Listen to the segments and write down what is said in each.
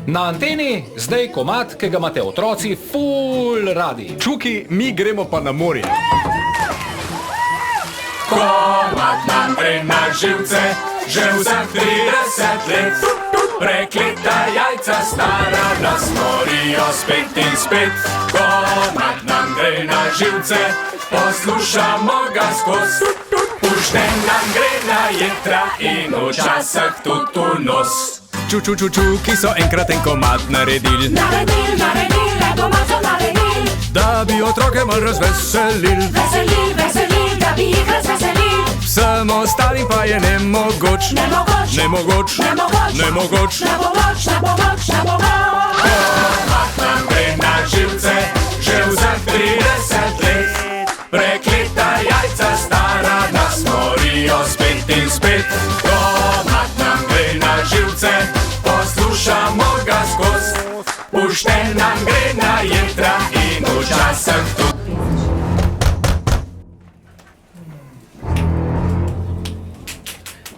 Na anteni zdaj komad, ki ga imate otroci ful radi. Čuki, mi gremo pa na morje. Komad nam gre na živce, že vseh 30 let. Prekleta jajca stara nas morijo spet in spet. Komad nam gre na živce, poslušamo ga skoz. Pušten nam gre na jetra in včasih tudi v nos. Čuki so enkrat en komad naredili. Naredili, komad so naredili. Da bi otroke mal razveselili. Veselili, da bi jih razveselili. Vsem ostalim pa je nemogoč. Nemogoč. Komad nam gre na živce, že vseh 30 let. Prekleta jajca stara nas morijo spet in spet. Komad nam gre na živce, poslušamo ga skoz. Pušten nam gre na jetra in včasih tudi.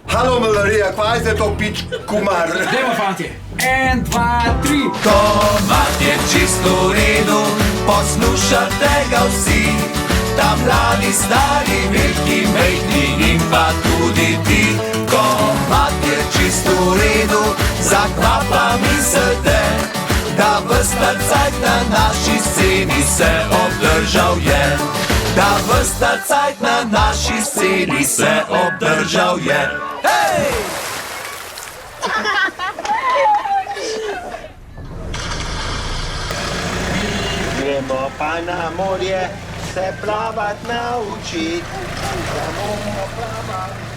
Halo, malarija, kva je zdaj to pič kumar? Dajmo, fantje. 1, 2, 3. Komad je čisto v redu, poslušate ga vsi. Ta mladi, stari, veliki, mejni in pa tudi ti. Komad je čisto v redu, zakva pa mislite, da ves ta cajt na naši sceni se obdržal je. Da ves ta cajt na naši sceni se obdržal je. Hej! Gremo pa na morje se plavat naučit. Gremo plavat.